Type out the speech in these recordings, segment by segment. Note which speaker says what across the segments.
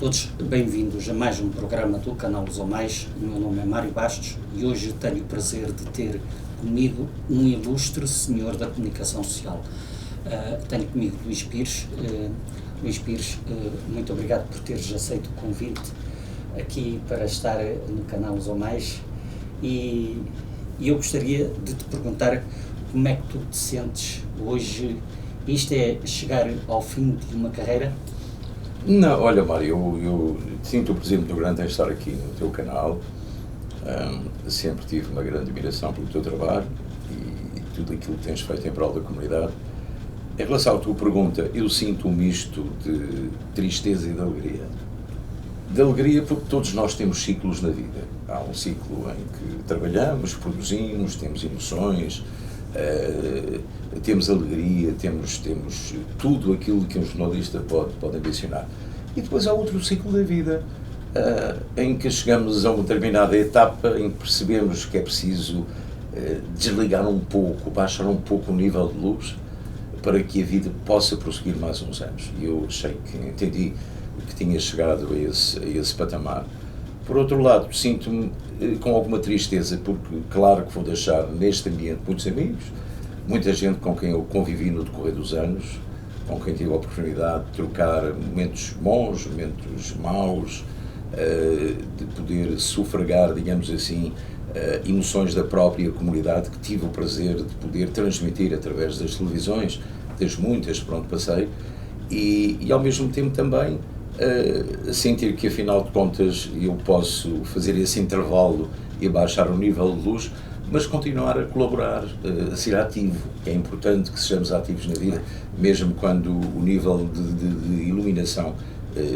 Speaker 1: Todos bem-vindos a mais um programa do canal Os ou Mais. O meu nome é Mário Bastos e hoje tenho o prazer de ter comigo um ilustre senhor da comunicação social. Tenho comigo Luís Pires. Luís Pires, muito obrigado por teres aceito o convite aqui para estar no canal Os ou Mais e eu gostaria de te perguntar como é que tu te sentes hoje. Isto é chegar ao fim de uma carreira?
Speaker 2: Não, olha Mário, eu sinto o prazer muito grande em estar aqui no teu canal. Sempre tive uma grande admiração pelo teu trabalho e tudo aquilo que tens feito em prol da comunidade. Em relação à tua pergunta, eu sinto um misto de tristeza e de alegria. De alegria porque todos nós temos ciclos na vida. Há um ciclo em que trabalhamos, produzimos, temos emoções, temos alegria, temos tudo aquilo que um jornalista pode ambicionar. E depois há outro ciclo da vida, em que chegamos a uma determinada etapa em que percebemos que é preciso desligar um pouco, baixar um pouco o nível de luz para que a vida possa prosseguir mais uns anos. E eu achei que entendi que tinha chegado a esse patamar. Por outro lado, sinto-me com alguma tristeza, porque claro que vou deixar neste ambiente muitos amigos, muita gente com quem eu convivi no decorrer dos anos, com quem tive a oportunidade de trocar momentos bons, momentos maus, de poder sufragar, digamos assim, emoções da própria comunidade que tive o prazer de poder transmitir através das televisões, das muitas por onde passei, e ao mesmo tempo também sentir que afinal de contas eu posso fazer esse intervalo e baixar o nível de luz, mas continuar a colaborar, a ser ativo. É importante que sejamos ativos na vida, mesmo quando o nível de iluminação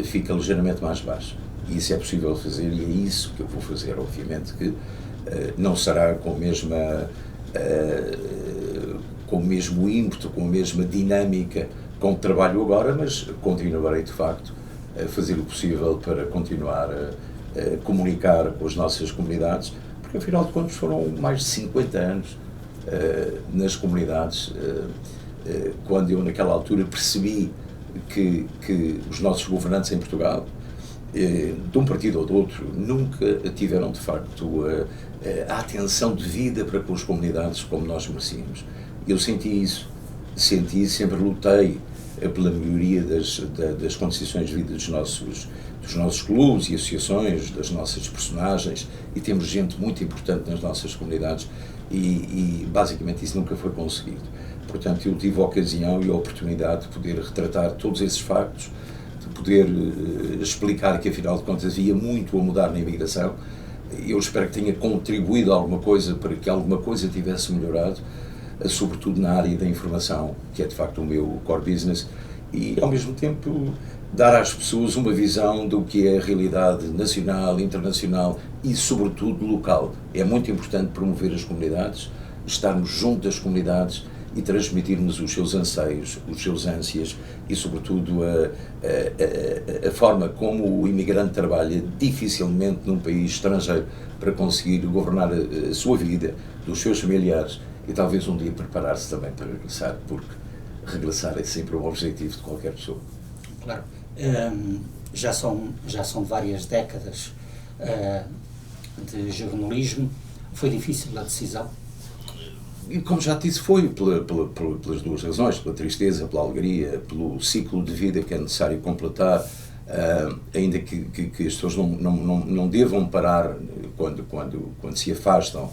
Speaker 2: fica ligeiramente mais baixo. E isso é possível fazer e é isso que eu vou fazer, obviamente que não será com o mesmo ímpeto, com a mesma dinâmica com que trabalho agora, mas continuarei de facto a fazer o possível para continuar a comunicar com as nossas comunidades, porque afinal de contas foram mais de 50 anos nas comunidades, quando eu naquela altura percebi que os nossos governantes em Portugal, de um partido ou do outro, nunca tiveram de facto a atenção devida para com as comunidades como nós merecíamos. Eu senti isso, sempre lutei pela melhoria das condições de vida dos nossos clubes e associações, das nossas personagens, e temos gente muito importante nas nossas comunidades e basicamente isso nunca foi conseguido. Portanto, eu tive a ocasião e a oportunidade de poder retratar todos esses factos, de poder explicar que afinal de contas havia muito a mudar na imigração. Eu espero que tenha contribuído a alguma coisa para que alguma coisa tivesse melhorado, sobretudo na área da informação, que é de facto o meu core business, e ao mesmo tempo dar às pessoas uma visão do que é a realidade nacional, internacional e sobretudo local. É muito importante promover as comunidades, estarmos junto das comunidades e transmitirmos os seus anseios, os seus ânsias e sobretudo a forma como o imigrante trabalha dificilmente num país estrangeiro para conseguir governar a sua vida, dos seus familiares, e talvez um dia preparar-se também para regressar, porque regressar é sempre um objetivo de qualquer pessoa.
Speaker 1: Claro. Já são várias décadas de jornalismo. Foi difícil a decisão?
Speaker 2: E como já te disse, foi pelas duas razões, pela tristeza, pela alegria, pelo ciclo de vida que é necessário completar, ainda que as pessoas não devam parar quando se afastam,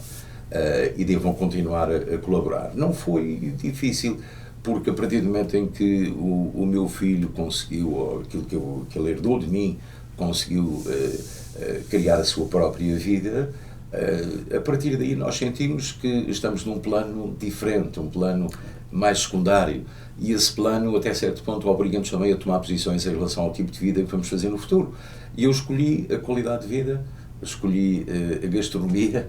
Speaker 2: e devam continuar a colaborar. Não foi difícil, porque a partir do momento em que o meu filho conseguiu, ou aquilo que ele herdou de mim, conseguiu criar a sua própria vida, a partir daí nós sentimos que estamos num plano diferente, um plano mais secundário, e esse plano, até certo ponto, obriga-nos também a tomar posições em relação ao tipo de vida que vamos fazer no futuro. E eu escolhi a qualidade de vida, escolhi a gastronomia,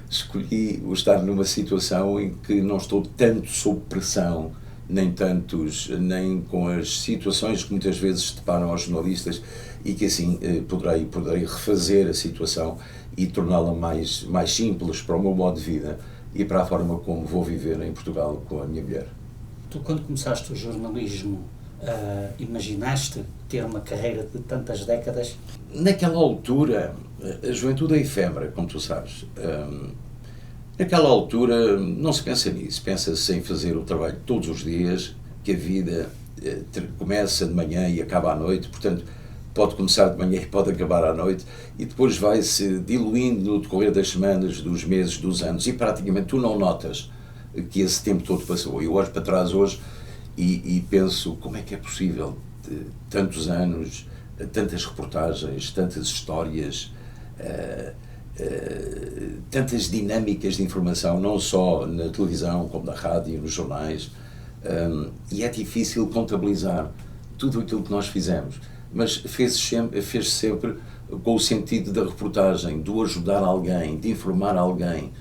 Speaker 2: escolhi o estar numa situação em que não estou tanto sob pressão, nem com as situações que muitas vezes se deparam aos jornalistas, e que assim poderei refazer a situação e torná-la mais simples para o meu modo de vida e para a forma como vou viver em Portugal com a minha mulher.
Speaker 1: Tu, quando começaste o jornalismo, Imaginaste ter uma carreira de tantas décadas?
Speaker 2: Naquela altura, a juventude é efêmera, como tu sabes. Naquela altura não se pensa nisso, pensa-se em fazer o trabalho todos os dias, que a vida começa de manhã e acaba à noite, portanto pode começar de manhã e pode acabar à noite, e depois vai-se diluindo no decorrer das semanas, dos meses, dos anos, e praticamente tu não notas que esse tempo todo passou. Eu olho para trás hoje e penso como é que é possível tantos anos, tantas reportagens, tantas histórias, tantas dinâmicas de informação, não só na televisão, como na rádio, nos jornais, e é difícil contabilizar tudo aquilo que nós fizemos, mas fez sempre com o sentido da reportagem, do ajudar alguém, de informar alguém,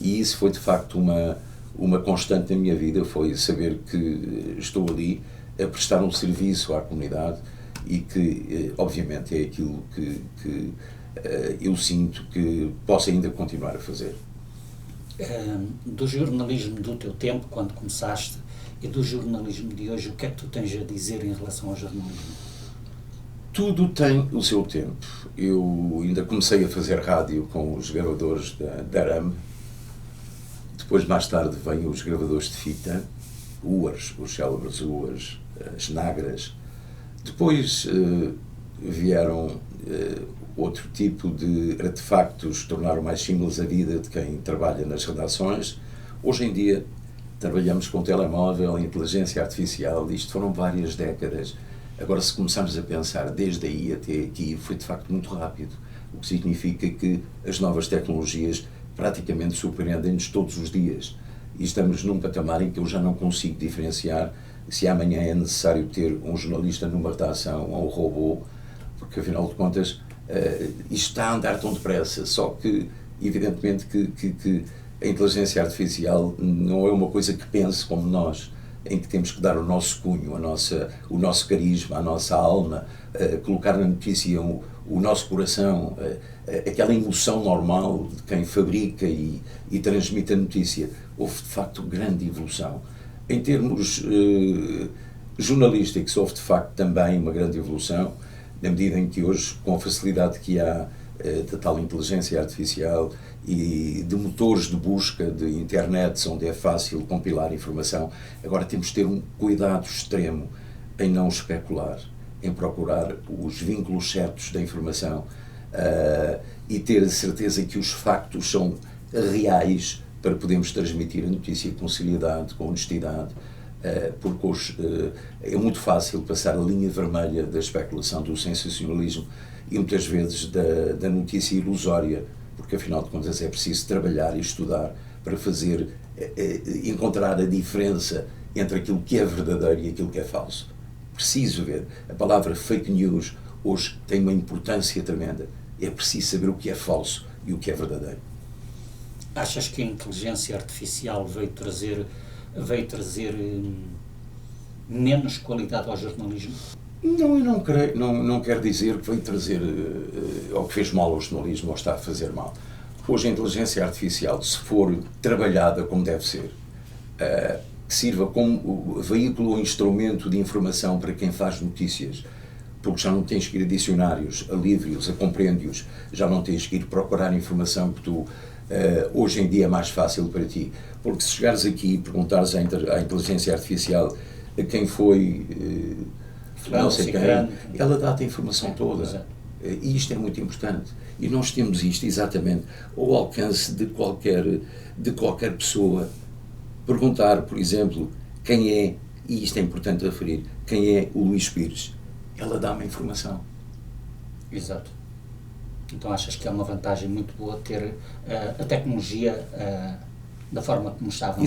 Speaker 2: e isso foi de facto uma constante na minha vida, foi saber que estou ali a prestar um serviço à comunidade e que, obviamente, é aquilo que eu sinto que posso ainda continuar a fazer.
Speaker 1: Do jornalismo do teu tempo, quando começaste, e do jornalismo de hoje, o que é que tu tens a dizer em relação ao jornalismo?
Speaker 2: Tudo tem o seu tempo. Eu ainda comecei a fazer rádio com os gravadores da Aram. Depois, mais tarde, vêm os gravadores de fita, UARs, os célebres UARs, as Nagras. Depois vieram outro tipo de artefactos que tornaram mais simples a vida de quem trabalha nas redações. Hoje em dia, trabalhamos com telemóvel, inteligência artificial, isto foram várias décadas. Agora, se começarmos a pensar desde aí até aqui, foi de facto muito rápido, o que significa que as novas tecnologias praticamente surpreendem-nos todos os dias. E estamos num patamar em que eu já não consigo diferenciar se amanhã é necessário ter um jornalista numa redação ou um robô, porque afinal de contas isto está a andar tão depressa, só que evidentemente que a inteligência artificial não é uma coisa que pense como nós, em que temos que dar o nosso cunho, o nosso carisma, a nossa alma, colocar na notícia o nosso coração, aquela emoção normal de quem fabrica e transmite a notícia. Houve, de facto, grande evolução. Em termos jornalísticos, houve, de facto, também uma grande evolução, na medida em que hoje, com a facilidade que há da tal inteligência artificial e de motores de busca de internet, onde é fácil compilar informação, agora temos de ter um cuidado extremo em não especular, em procurar os vínculos certos da informação e ter a certeza que os factos são reais para podermos transmitir a notícia com seriedade, com honestidade, porque hoje é muito fácil passar a linha vermelha da especulação, do sensacionalismo e muitas vezes da notícia ilusória, porque afinal de contas é preciso trabalhar e estudar para fazer, encontrar a diferença entre aquilo que é verdadeiro e aquilo que é falso. Preciso ver. A palavra fake news hoje tem uma importância tremenda. É preciso saber o que é falso e o que é verdadeiro.
Speaker 1: Achas que a inteligência artificial veio trazer menos qualidade ao jornalismo?
Speaker 2: Não, eu não creio, não quero dizer que veio trazer ou que fez mal ao jornalismo ou está a fazer mal. Hoje a inteligência artificial, se for trabalhada como deve ser, que sirva como veículo ou instrumento de informação para quem faz notícias, porque já não tens que ir a dicionários, a livros, a compêndios, já não tens que ir procurar informação que tu hoje em dia é mais fácil para ti, porque se chegares aqui e perguntares à inteligência artificial a quem foi não sei quem, ela dá-te a informação toda. E isto é muito importante. E nós temos isto exatamente ao alcance de qualquer pessoa. Perguntar, por exemplo, quem é, e isto é importante referir, quem é o Luís Pires. Ela dá-me a informação.
Speaker 1: Exato. Então achas que é uma vantagem muito boa ter a tecnologia da forma como está a avançar?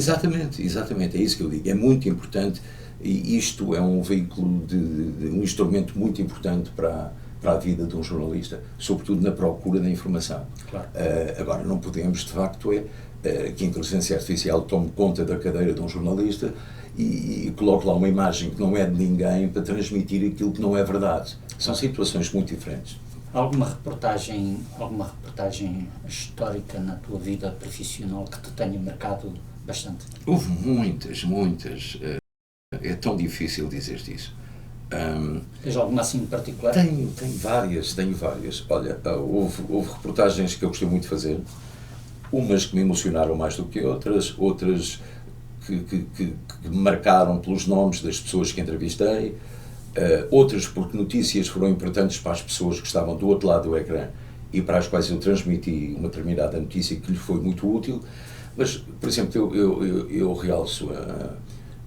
Speaker 2: Exatamente, é isso que eu digo. É muito importante e isto é um veículo, um instrumento muito importante para a vida de um jornalista, sobretudo na procura da informação.
Speaker 1: Claro.
Speaker 2: Agora, não podemos, de facto, que a inteligência artificial tome conta da cadeira de um jornalista e coloque lá uma imagem que não é de ninguém para transmitir aquilo que não é verdade. São situações muito diferentes.
Speaker 1: Alguma reportagem histórica na tua vida profissional que te tenha marcado bastante?
Speaker 2: Houve muitas. É tão difícil dizer-te isso.
Speaker 1: Tens alguma assim em particular?
Speaker 2: Tenho várias. Olha, houve reportagens que eu gostei muito de fazer, umas que me emocionaram mais do que outras que me marcaram pelos nomes das pessoas que entrevistei, outras porque notícias foram importantes para as pessoas que estavam do outro lado do ecrã e para as quais eu transmiti uma determinada notícia que lhe foi muito útil. Mas, por exemplo, eu realço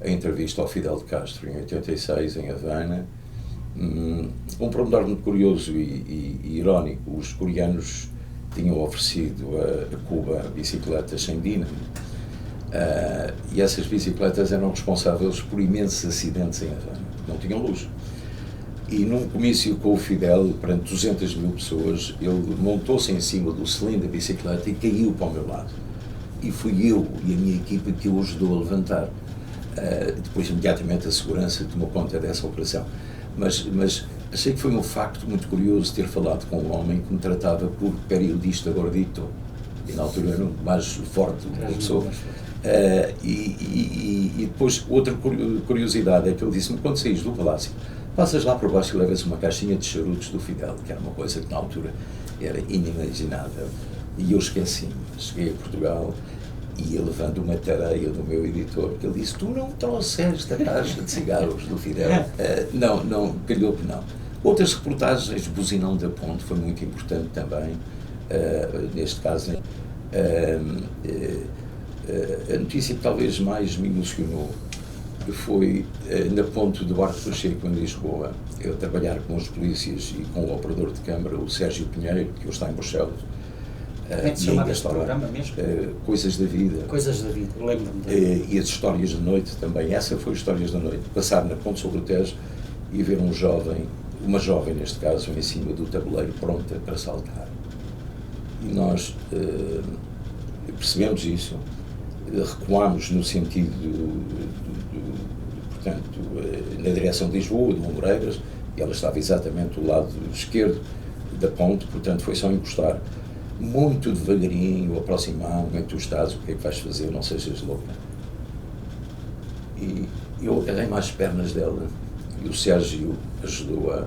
Speaker 2: a entrevista ao Fidel de Castro em 86, em Havana. Um pormenor muito curioso e irónico: os coreanos tinham oferecido a Cuba bicicletas sem dínamo, e essas bicicletas eram responsáveis por imensos acidentes em Havana, não tinham luz. E num comício com o Fidel, perante 200 mil pessoas, ele montou-se em cima do cilindro da bicicleta e caiu para o meu lado. E fui eu e a minha equipa que o ajudou a levantar. Depois, imediatamente, a segurança tomou conta dessa operação. Mas achei que foi um facto muito curioso ter falado com um homem que me tratava por periodista gordito, e na altura era o mais forte da pessoa. E depois, outra curiosidade é que ele disse-me: quando saís do palácio, passas lá por baixo e levas uma caixinha de charutos do Fidel, que era uma coisa que na altura era inimaginável. E eu esqueci-me. Cheguei a Portugal e ia levando uma tareia do meu editor, que ele disse: tu não trouxeste a caixa de cigarros do Fidel? Não, calhou que não. Outras reportagens, Buzinão da Ponte foi muito importante também, neste caso. A notícia que talvez mais me emocionou foi na Ponte de Duarte Pacheco, em Lisboa, eu trabalhar com os polícias e com o operador de câmara, o Sérgio Pinheiro, que hoje está em Bruxelas.
Speaker 1: Como é que se chamava este programa mesmo?
Speaker 2: Coisas da Vida.
Speaker 1: Coisas da Vida, lembro-me.
Speaker 2: E as Histórias da Noite também. Essa foi Histórias da Noite. Passar na Ponte sobre o Tejo e ver uma jovem neste caso, em cima do tabuleiro, pronta para saltar. E nós percebemos isso, recuámos no sentido, portanto, na direção de Lisboa, de Moreiras, e ela estava exatamente do lado esquerdo da ponte, portanto foi só encostar. Muito devagarinho, aproximar-me, tu estás, o que é que vais fazer, não sejas louca. E eu agarrei-me às pernas dela e o Sérgio ajudou a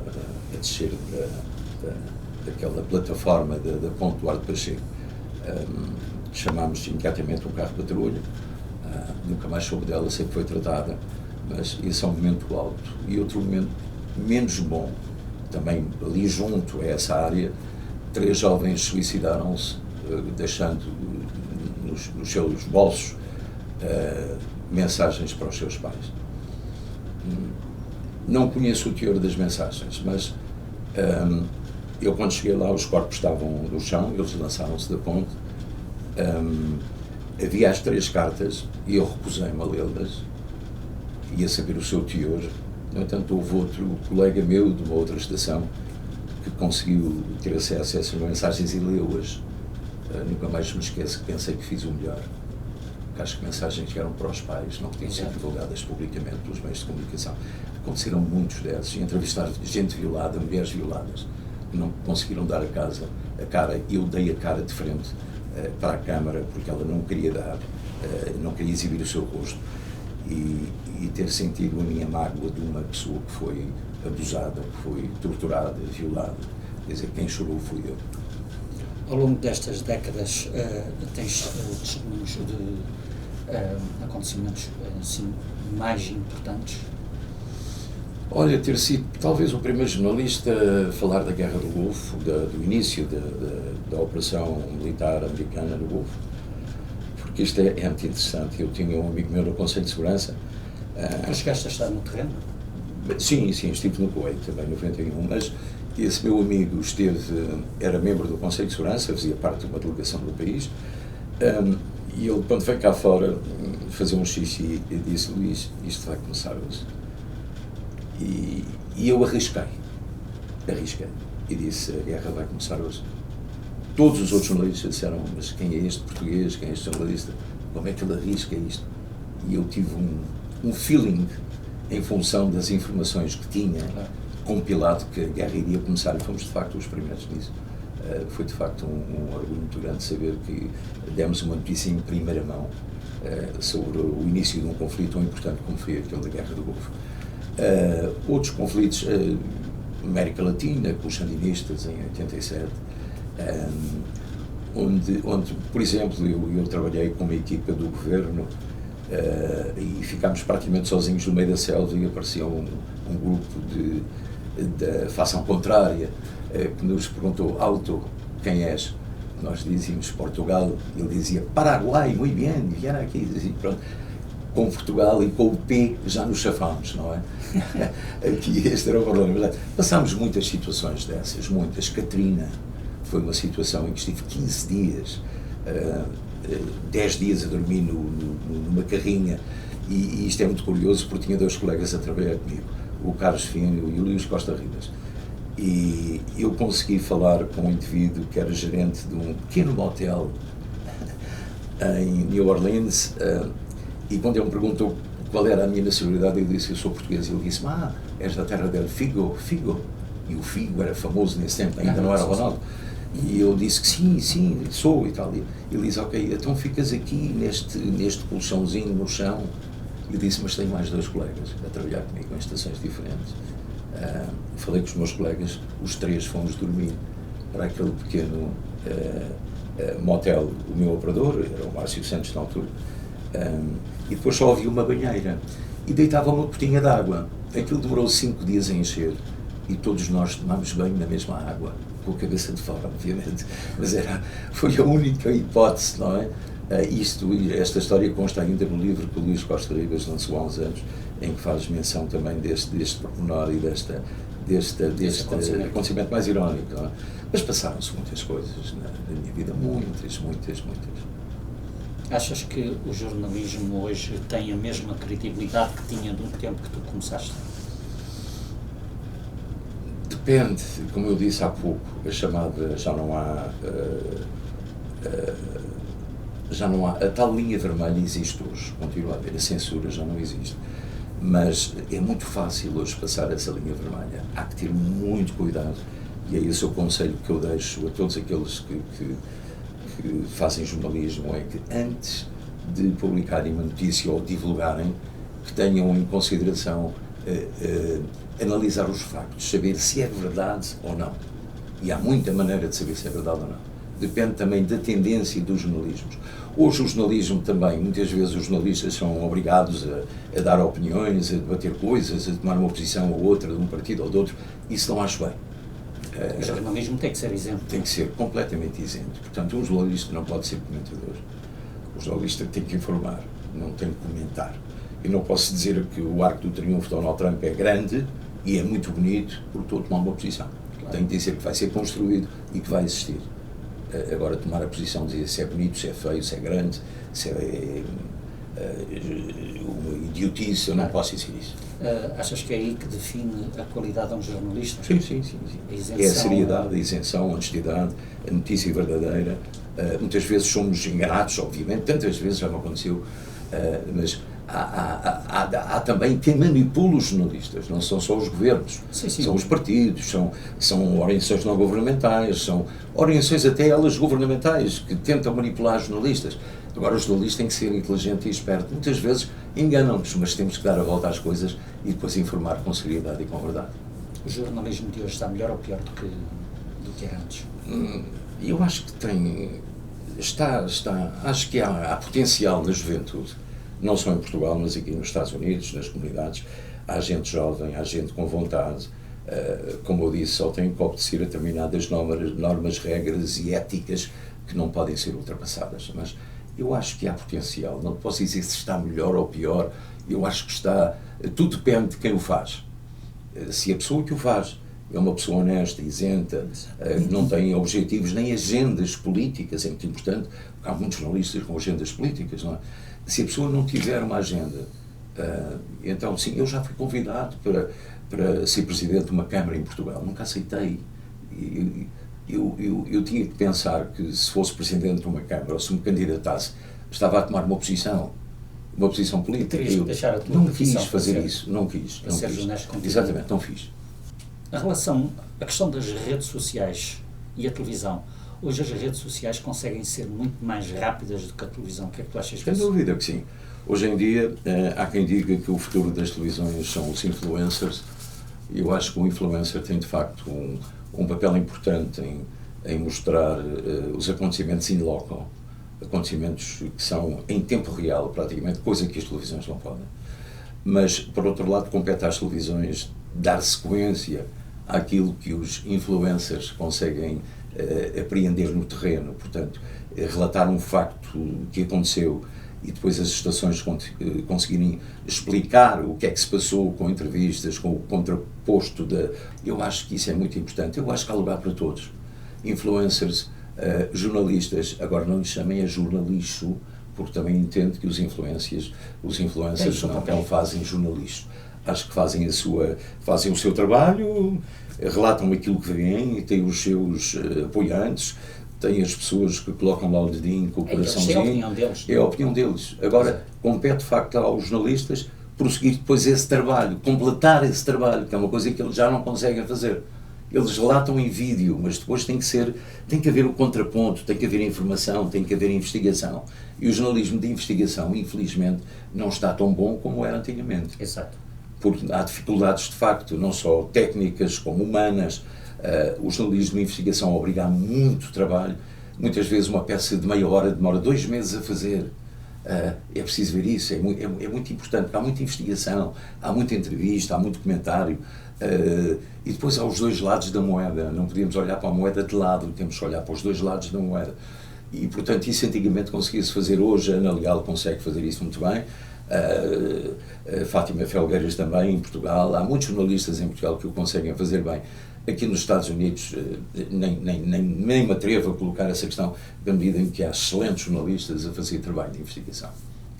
Speaker 2: descer daquela plataforma da Ponte Duarte Pacheco. Chamámos imediatamente um carro de patrulha, nunca mais soube dela, sempre foi tratada, mas esse é um momento alto. E outro momento menos bom, também ali junto a essa área, 3 jovens suicidaram-se, deixando nos seus bolsos mensagens para os seus pais. Não conheço o teor das mensagens, mas eu, quando cheguei lá, os corpos estavam no chão, eles lançaram-se da ponte. Havia as 3 cartas e eu recusei-me a lê-las e a saber o seu teor. No entanto, houve outro colega meu de uma outra estação que conseguiu ter acesso a essas mensagens e leu-as. Nunca mais me esqueço que pensei que fiz o melhor. Porque acho que mensagens que eram para os pais, não podiam ser divulgadas publicamente pelos meios de comunicação. Aconteceram muitos desses. Entrevistar gente violada, mulheres violadas, que não conseguiram dar a cara. Eu dei a cara de frente para a câmara porque ela não queria dar, não queria exibir o seu rosto. E ter sentido a minha mágoa de uma pessoa que foi abusada, que foi torturada, violada. Quer dizer, quem chorou fui eu.
Speaker 1: Ao longo destas décadas, tens testemunhos de acontecimentos assim, mais importantes?
Speaker 2: Olha, ter sido talvez o primeiro jornalista a falar da Guerra do Golfo, do início da operação militar americana no Golfo, porque isto é muito interessante. Eu tinha um amigo meu no Conselho de Segurança.
Speaker 1: Mas chegaste a estar no terreno?
Speaker 2: Sim, estive no Kuwait também, em 91, mas esse meu amigo era membro do Conselho de Segurança, fazia parte de uma delegação do país, e ele, quando veio cá fora fazer um xixi, disse: Luís, isto vai começar hoje. E eu arrisquei, e disse: a guerra vai começar hoje. Todos os outros jornalistas disseram: mas quem é este português, quem é este jornalista, como é que ele arrisca isto? E eu tive um feeling, em função das informações que tinha compilado, que a guerra iria começar, e fomos de facto os primeiros nisso. Foi de facto um orgulho muito grande saber que demos uma notícia em primeira mão sobre o início de um conflito tão importante como foi aquele da Guerra do Golfo. Outros conflitos, América Latina, com os sandinistas em 87, onde, por exemplo, eu trabalhei com uma equipa do governo e ficámos praticamente sozinhos no meio da selva e aparecia um grupo da facção contrária que nos perguntou: "Alto, quem és?" Nós dizíamos Portugal, ele dizia Paraguai, muito bem, vieram aqui, e pronto. Com Portugal e com o P já nos chafámos, não é? Aqui este era o problema. Passámos muitas situações dessas, muitas. Katrina foi uma situação em que estive 15 dias, 10 dias a dormir numa carrinha, e isto é muito curioso porque tinha 2 colegas a trabalhar comigo, o Carlos Fino e o Luís Costa Ribas. E eu consegui falar com um indivíduo que era gerente de um pequeno motel em New Orleans, e quando ele me perguntou qual era a minha nacionalidade, eu disse: "Eu sou português." E ele disse: "Ah, és da terra del Figo." E o Figo era famoso nesse tempo, ainda não era Ronaldo. E eu disse que sim, sou e tal. E ele disse: "Ok, então ficas aqui neste colchãozinho no chão." E eu disse: "Mas tenho mais 2 colegas a trabalhar comigo em estações diferentes." Falei com os meus colegas, os 3 fomos dormir para aquele pequeno motel. O meu operador era o Márcio Santos na altura, e depois só havia uma banheira e deitava uma gotinha de água. Aquilo demorou 5 dias a encher e todos nós tomámos banho na mesma água, com a cabeça de fora, obviamente, mas foi a única hipótese, não é? Esta história consta ainda no livro que o Luís Costa Ribas lançou há uns anos, em que faz menção também deste pormenor e deste acontecimento mais irónico, não é? Mas passaram-se muitas coisas na minha vida, muitas.
Speaker 1: Achas que o jornalismo hoje tem a mesma credibilidade que tinha no tempo que tu começaste?
Speaker 2: Depende, como eu disse há pouco, a chamada já não há, a tal linha vermelha existe hoje, continua a haver, a censura já não existe, mas é muito fácil hoje passar essa linha vermelha, há que ter muito cuidado, e é esse o conselho que eu deixo a todos aqueles que fazem jornalismo, é que antes de publicarem uma notícia ou divulgarem, que tenham em consideração analisar os factos, saber se é verdade ou não. E há muita maneira de saber se é verdade ou não. Depende também da tendência dos jornalismos. Hoje o jornalismo também, muitas vezes os jornalistas são obrigados a dar opiniões, a debater coisas, a tomar uma posição ou outra de um partido ou de outro. Isso não acho bem.
Speaker 1: O jornalismo tem que ser isento.
Speaker 2: Tem que ser completamente isento. Portanto, um jornalista não pode ser comentador. O jornalista tem que informar, não tem que comentar. Eu não posso dizer que o arco do triunfo de Donald Trump é grande e é muito bonito porque estou a tomar uma posição. Claro. Tenho que dizer que vai ser construído e que vai existir. Agora, tomar a posição de dizer se é bonito, se é feio, se é grande, se é uma idiotice, eu não posso dizer isso.
Speaker 1: Achas que é aí que define a qualidade de um jornalista?
Speaker 2: Sim. É a seriedade, a isenção, a honestidade, a notícia verdadeira. Muitas vezes somos enganados, obviamente, tantas vezes já me aconteceu, mas há também quem manipula os jornalistas, não são só os governos, são os partidos, são organizações não governamentais, são organizações até elas governamentais que tentam manipular jornalistas. Agora o jornalista tem que ser inteligente e esperto. Muitas vezes enganam-nos, mas temos que dar a volta às coisas e depois informar com seriedade e com verdade.
Speaker 1: O jornalismo de hoje está melhor ou pior do que era antes?
Speaker 2: Eu acho que acho que há potencial na juventude, não só em Portugal, mas aqui nos Estados Unidos, nas comunidades. Há gente jovem, há gente com vontade, como eu disse, só tem que obedecer a determinadas normas, regras e éticas que não podem ser ultrapassadas, mas eu acho que há potencial. Não posso dizer se está melhor ou pior, eu acho que está, tudo depende de quem o faz. Se a pessoa que o faz é uma pessoa honesta, isenta, não tem objetivos nem agendas políticas, é muito importante, porque há muitos jornalistas com agendas políticas, não é? Se a pessoa não tiver uma agenda, então sim, eu já fui convidado para ser presidente de uma Câmara em Portugal, nunca aceitei. Eu tinha que pensar que se fosse presidente de uma Câmara ou se me candidatasse, estava a tomar uma posição política.
Speaker 1: Eu
Speaker 2: não quis fazer isso, não quis. Exatamente, não fiz.
Speaker 1: A questão das redes sociais e a televisão. Hoje as redes sociais conseguem ser muito mais rápidas do que a televisão. O que é que tu achas disso?
Speaker 2: Sem dúvida que sim. Hoje em dia, há quem diga que o futuro das televisões são os influencers, e eu acho que o influencer tem, de facto, um papel importante em mostrar os acontecimentos in loco, acontecimentos que são em tempo real, praticamente, coisa que as televisões não podem. Mas, por outro lado, compete às televisões dar sequência àquilo que os influencers conseguem apreender no terreno. Portanto, relatar um facto que aconteceu e depois as estações conseguirem explicar o que é que se passou com entrevistas, com o contraposto da... Eu acho que isso é muito importante. Eu acho que há lugar para todos. Influencers, jornalistas, agora não lhes chamem a jornalixo, porque também entendo que os influencers não fazem jornalismo. Acho que fazem o seu trabalho, relatam aquilo que veem, têm os seus apoiantes, têm as pessoas que colocam lá o dedinho com o coraçãozinho.
Speaker 1: É a opinião deles.
Speaker 2: É a opinião deles. Agora, compete de facto aos jornalistas prosseguir depois esse trabalho, completar esse trabalho, que é uma coisa que eles já não conseguem fazer. Eles relatam em vídeo, mas depois tem que haver o contraponto, tem que haver informação, tem que haver investigação. E o jornalismo de investigação, infelizmente, não está tão bom como era antigamente.
Speaker 1: Exato.
Speaker 2: Porque há dificuldades, de facto, não só técnicas como humanas. O jornalismo de investigação obriga a muito trabalho. Muitas vezes uma peça de meia hora demora 2 meses a fazer. É preciso ver isso, é muito importante, porque há muita investigação, há muita entrevista, há muito comentário. E depois há os dois lados da moeda. Não podemos olhar para a moeda de lado, temos que olhar para os dois lados da moeda. E, portanto, isso antigamente conseguia-se fazer. Hoje a Ana Leal consegue fazer isso muito bem. Fátima Felgueiras também, em Portugal. Há muitos jornalistas em Portugal que o conseguem fazer bem. Aqui nos Estados Unidos nem me atrevo a colocar essa questão, da medida em que há excelentes jornalistas a fazer trabalho de investigação.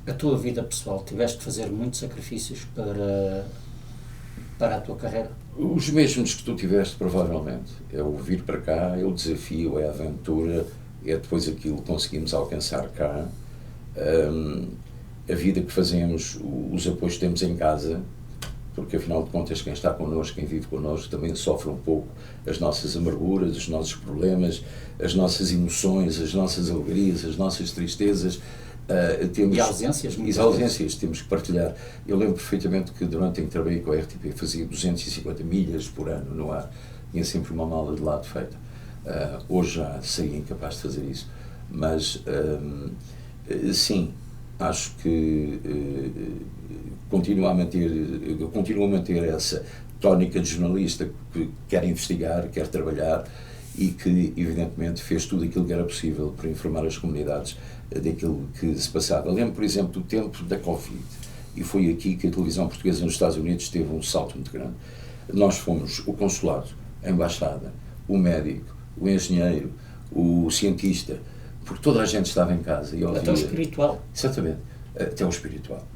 Speaker 1: A tua vida pessoal, tiveste de fazer muitos sacrifícios para a tua carreira?
Speaker 2: Os mesmos que tu tiveste, provavelmente. É o vir para cá, é o desafio, é a aventura, é depois aquilo que conseguimos alcançar cá. A vida que fazemos, os apoios que temos em casa, porque afinal de contas quem está connosco, quem vive connosco, também sofre um pouco as nossas amarguras, os nossos problemas, as nossas emoções, as nossas alegrias, as nossas tristezas.
Speaker 1: E ausências?
Speaker 2: E ausências, temos que partilhar. Eu lembro perfeitamente que durante que trabalhei com a RTP fazia 250 milhas por ano no ar, tinha sempre uma mala de lado feita. Hoje já seria incapaz de fazer isso, mas sim, acho que continuo a manter essa tónica de jornalista que quer investigar, quer trabalhar e que, evidentemente, fez tudo aquilo que era possível para informar as comunidades daquilo que se passava. Lembro, por exemplo, do tempo da Covid, e foi aqui que a televisão portuguesa nos Estados Unidos teve um salto muito grande. Nós fomos o consulado, a embaixada, o médico, o engenheiro, o cientista, porque toda a gente estava em casa e ouvia.
Speaker 1: Até o espiritual.
Speaker 2: Exatamente, até o espiritual.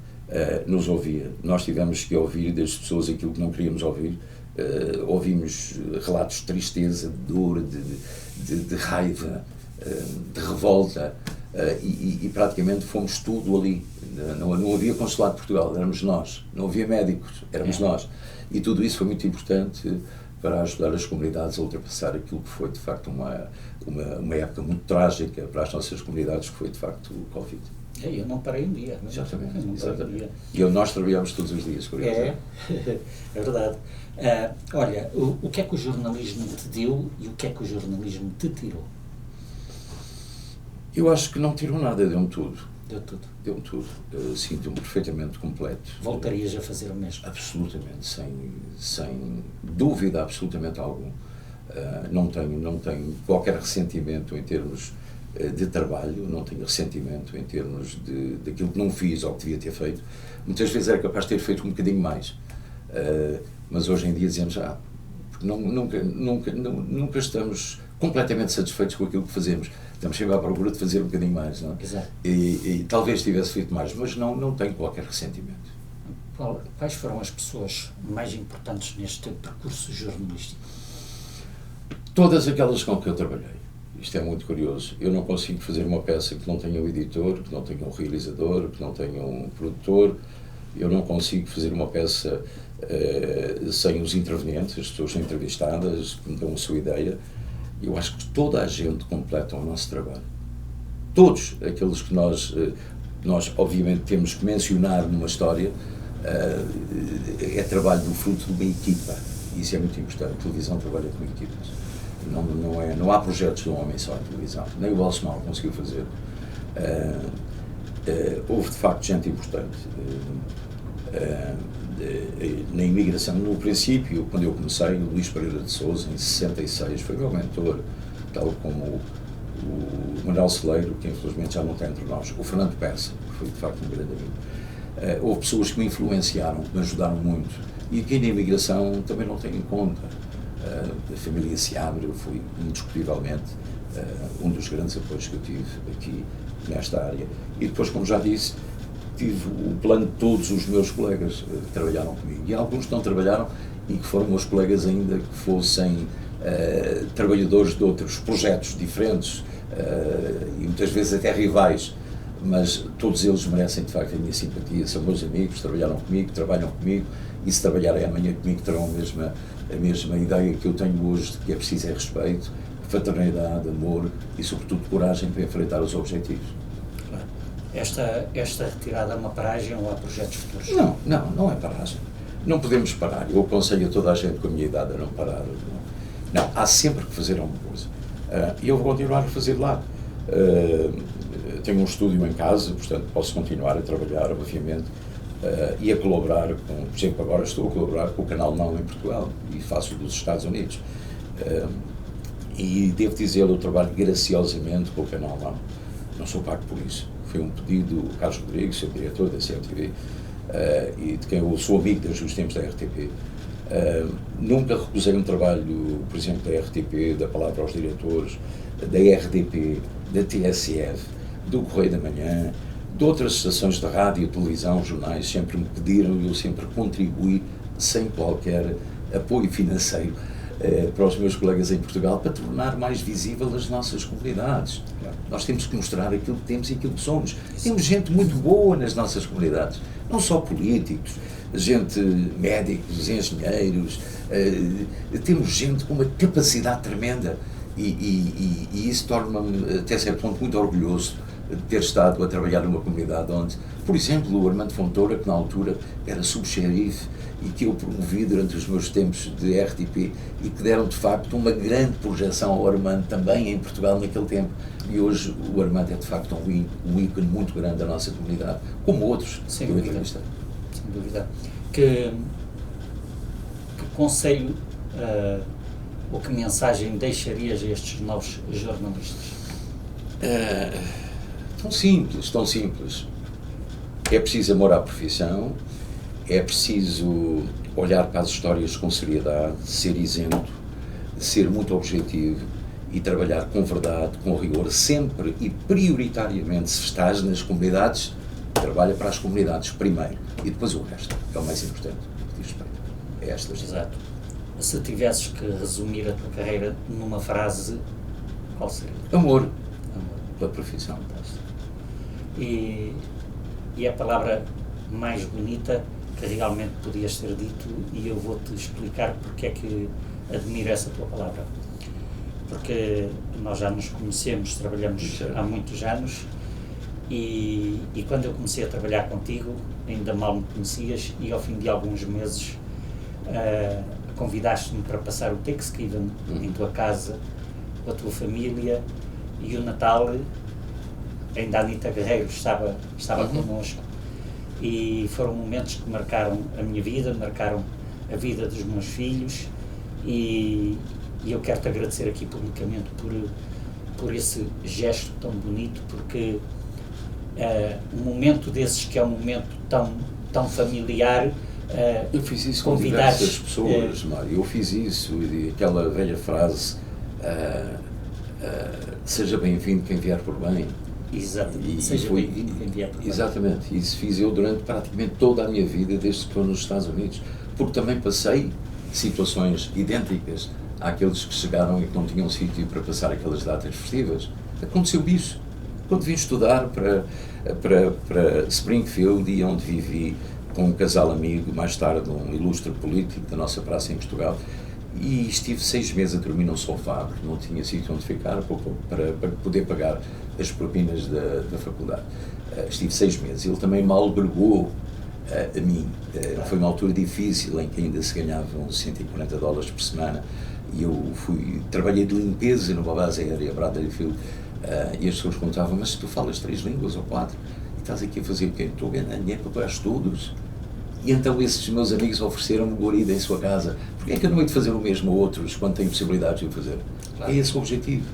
Speaker 2: Nos ouvia. Nós tivemos que ouvir das pessoas aquilo que não queríamos ouvir. Ouvimos relatos de tristeza, de dor, de raiva, de revolta, e praticamente fomos tudo ali. Não havia consulado de Portugal, éramos nós. Não havia médicos, éramos nós. E tudo isso foi muito importante para ajudar as comunidades a ultrapassar aquilo que foi, de facto, uma época muito trágica para as nossas comunidades, que foi, de facto, o Covid.
Speaker 1: Eu não parei um dia.
Speaker 2: Exatamente.
Speaker 1: Um
Speaker 2: dia. Nós trabalhamos todos os dias, por
Speaker 1: exemplo. É verdade. Olha, o que é que o jornalismo te deu e o que é que o jornalismo te tirou?
Speaker 2: Eu acho que não tirou nada, deu-me tudo.
Speaker 1: Deu-me tudo.
Speaker 2: Sinto-me perfeitamente completo.
Speaker 1: Voltarias a fazer o mesmo?
Speaker 2: Absolutamente, sem dúvida absolutamente alguma. Não tenho qualquer ressentimento em termos de trabalho, não tenho ressentimento em termos daquilo que não fiz ou que devia ter feito. Muitas vezes era capaz de ter feito um bocadinho mais, mas hoje em dia dizemos, nunca estamos completamente satisfeitos com aquilo que fazemos. Estamos sempre à procura de fazer um bocadinho mais, não é?
Speaker 1: Exato.
Speaker 2: E talvez tivesse feito mais, mas não tenho qualquer ressentimento.
Speaker 1: Quais foram as pessoas mais importantes neste teu percurso jornalístico?
Speaker 2: Todas aquelas com que eu trabalhei. Isto é muito curioso. Eu não consigo fazer uma peça que não tenha um editor, que não tenha um realizador, que não tenha um produtor. Eu não consigo fazer uma peça sem os intervenientes, as pessoas entrevistadas, que me dão a sua ideia. Eu acho que toda a gente completa o nosso trabalho. Todos aqueles que nós nós obviamente temos que mencionar numa história, é trabalho do fruto de uma equipa, e isso é muito importante. A televisão trabalha com equipas, não há projetos de um homem só em televisão, nem o Balsemão conseguiu fazer. Houve de facto gente importante na imigração. No princípio, quando eu comecei, o Luís Pereira de Sousa, em 66, foi meu mentor, tal como o Manuel Celeiro, que infelizmente já não está entre nós, o Fernando Persa, que foi de facto um grande amigo. Houve pessoas que me influenciaram, que me ajudaram muito, e aqui na imigração também não tenho em conta. A família Seabra foi indiscutivelmente um dos grandes apoios que eu tive aqui nesta área. E depois, como já disse, tive o plano de todos os meus colegas que trabalharam comigo, e alguns que não trabalharam e que foram meus colegas ainda que fossem trabalhadores de outros projetos diferentes, e muitas vezes até rivais, mas todos eles merecem de facto a minha simpatia. São meus amigos, trabalharam comigo, trabalham comigo, e se trabalharem amanhã comigo terão a mesma ideia que eu tenho hoje, de que é preciso respeito, fraternidade, amor e sobretudo coragem para enfrentar os objetivos.
Speaker 1: Esta retirada é uma paragem ou há projetos futuros?
Speaker 2: Não é paragem. Não podemos parar. Eu aconselho a toda a gente com a minha idade a não parar. Não, há sempre que fazer alguma coisa. E eu vou continuar a fazer lá. Tenho um estúdio em casa, portanto posso continuar a trabalhar, obviamente, e a colaborar com, por exemplo, agora estou a colaborar com o Canal Não em Portugal e faço dos Estados Unidos. E devo dizer, eu trabalho graciosamente com o Canal Não sou pago por isso. Foi um pedido do Carlos Rodrigues, seu diretor da CMTV, e de quem eu sou amigo desde os tempos da RTP. Nunca recusei um trabalho, por exemplo, da RTP, da Palavra aos Diretores, da RDP, da TSF, do Correio da Manhã, de outras estações de rádio, televisão, jornais, sempre me pediram e eu sempre contribuí, sem qualquer apoio financeiro, para os meus colegas em Portugal, para tornar mais visível as nossas comunidades. Nós temos que mostrar aquilo que temos e aquilo que somos. Temos gente muito boa nas nossas comunidades, não só políticos, gente, médicos, engenheiros, temos gente com uma capacidade tremenda e isso torna-me, até certo ponto, muito orgulhoso de ter estado a trabalhar numa comunidade onde, por exemplo, o Armando Fontoura, que na altura era subxerife e que eu promovi durante os meus tempos de RTP e que deram de facto uma grande projeção ao Armando também em Portugal naquele tempo, e hoje o Armando é de facto um ícone muito grande da nossa comunidade, como outros
Speaker 1: sem
Speaker 2: que eu
Speaker 1: dúvida.
Speaker 2: entrevistei.
Speaker 1: Sem dúvida. Que conselho ou que mensagem deixarias a estes novos jornalistas?
Speaker 2: Tão simples. É preciso amor à profissão, é preciso olhar para as histórias com seriedade, ser isento, ser muito objetivo e trabalhar com verdade, com rigor, sempre e prioritariamente. Se estás nas comunidades, trabalha para as comunidades primeiro e depois o resto, é o mais importante, diz respeito. É esta.
Speaker 1: Exato. Se tivesses que resumir a tua carreira numa frase, qual seria?
Speaker 2: Amor pela profissão.
Speaker 1: E a palavra mais bonita que realmente podias ter dito, e eu vou-te explicar porque é que admiro essa tua palavra. Porque nós já nos conhecemos, trabalhamos há muitos anos, e quando eu comecei a trabalhar contigo, ainda mal me conhecias, e ao fim de alguns meses convidaste-me para passar o Thanksgiving em tua casa, com a tua família, e o Natal ainda a Anita Guerreiro estava connosco, e foram momentos que marcaram a minha vida, marcaram a vida dos meus filhos, e eu quero-te agradecer aqui publicamente por esse gesto tão bonito, porque um momento desses, que é um momento tão familiar,
Speaker 2: eu fiz isso com diversas pessoas, Mário, eu fiz isso, e aquela velha frase, seja bem-vindo quem vier por bem.
Speaker 1: Exatamente, seja bem-vindo quem vier por bem.
Speaker 2: Exatamente, isso fiz eu durante praticamente toda a minha vida, desde que estou nos Estados Unidos, porque também passei situações idênticas àqueles que chegaram e que não tinham sítio para passar aquelas datas festivas. Aconteceu isso. Quando vim estudar para Springfield, e onde vivi com um casal amigo, mais tarde um ilustre político da nossa praça em Portugal, e estive 6 meses a dormir num sofá, porque não tinha sítio onde ficar para poder pagar as propinas da faculdade. estive 6 meses. Ele também me albergou a mim. Foi uma altura difícil em que ainda se ganhavam $140 por semana e eu trabalhei de limpeza numa base aérea, Bradley Field, e as pessoas contavam, mas tu falas 3 línguas ou 4 e estás aqui a fazer o quê? Estou a ganhar dinheiro para pagar estudos. E então esses meus amigos ofereceram-me guarida em sua casa. Porquê é que eu não hei de fazer o mesmo a outros quando tenho possibilidades de o fazer? Claro. É esse o objetivo.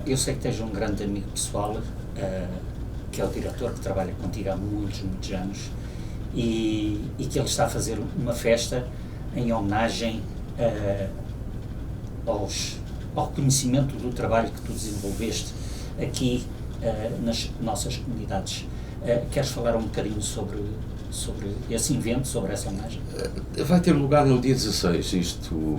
Speaker 1: Eu sei que tens um grande amigo pessoal, que é o diretor, que trabalha contigo há muitos anos, e que ele está a fazer uma festa em homenagem ao conhecimento do trabalho que tu desenvolveste aqui nas nossas comunidades. Queres falar um bocadinho sobre esse evento, sobre essa homenagem?
Speaker 2: Vai ter lugar no dia 16. Isto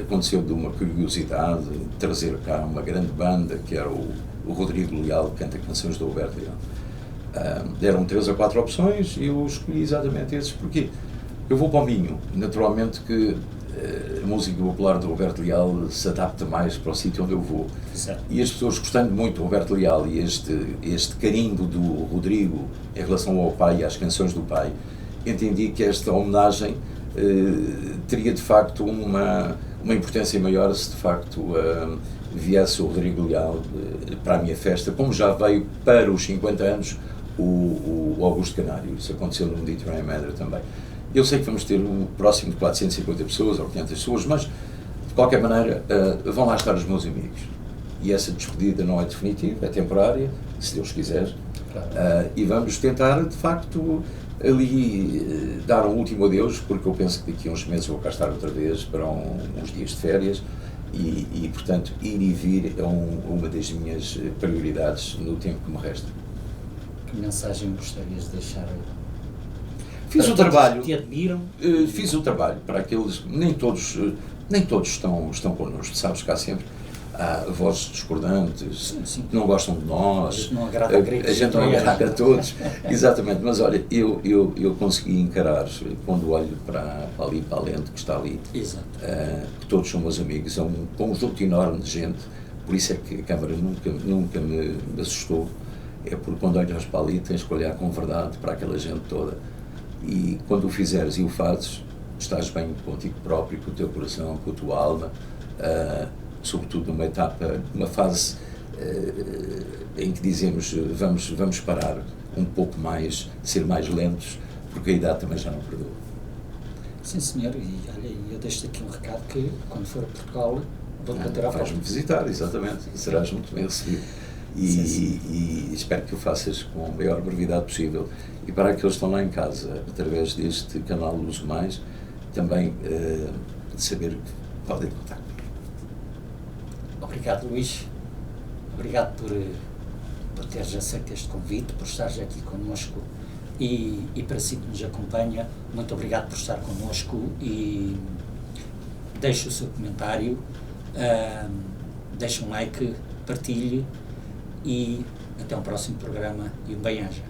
Speaker 2: aconteceu de uma curiosidade, trazer cá uma grande banda, que era o Rodrigo Leal, que canta canções do Roberto Leal. Eram 3 ou 4 opções e eu escolhi exatamente esses, porque eu vou para o Minho. Naturalmente que a música popular do Roberto Leal se adapta mais para o sítio onde eu vou.
Speaker 1: Exato.
Speaker 2: E as pessoas, gostando muito do Roberto Leal e este carimbo do Rodrigo em relação ao pai e às canções do pai, entendi que esta homenagem teria de facto uma importância maior se de facto viesse o Rodrigo Leal para a minha festa, como já veio para os 50 anos o Augusto Canário. Isso aconteceu no Mediterranean Manor também. Eu sei que vamos ter um próximo de 450 pessoas ou 500 pessoas, mas de qualquer maneira vão lá estar os meus amigos. E essa despedida não é definitiva, é temporária, se Deus quiser. Claro. E vamos tentar, de facto, ali dar um último adeus, porque eu penso que daqui a uns meses vou cá estar outra vez para uns dias de férias e portanto, ir e vir é uma das minhas prioridades no tempo que me resta.
Speaker 1: Que mensagem gostarias de deixar?
Speaker 2: Fiz o trabalho.
Speaker 1: Que te admiram?
Speaker 2: Fiz o trabalho para aqueles. Nem todos estão connosco. Sabes que há sempre vozes discordantes,
Speaker 1: sim.
Speaker 2: Que não gostam de nós.
Speaker 1: Não agrada a
Speaker 2: gente não agrada a todos. Exatamente. Mas olha, eu consegui encarar, quando olho para ali, para a lente que está ali, que todos são meus amigos. É um conjunto enorme de gente. Por isso é que a Câmara nunca me assustou. É porque quando olhas para ali tens que olhar com verdade para aquela gente toda. E quando o fizeres e o fazes, estás bem contigo próprio, com o teu coração, com a tua alma, sobretudo numa fase em que dizemos vamos parar um pouco mais, ser mais lentos, porque a idade também já não perdoa.
Speaker 1: Sim, senhor, e olha, eu deixo-te aqui um recado que quando for a Portugal vou-te bater à porta.
Speaker 2: Vais-me visitar, exatamente, serás muito bem recebido. E espero que o faças com a maior brevidade possível. E para aqueles que estão lá em casa, através deste canal Uso Mais, também saber que podem contar comigo.
Speaker 1: Obrigado, Luís. Obrigado por teres aceito este convite, por estares aqui connosco e para si que nos acompanha, muito obrigado por estar connosco e deixe o seu comentário, deixe um like, partilhe e até um próximo programa e um bem-aja.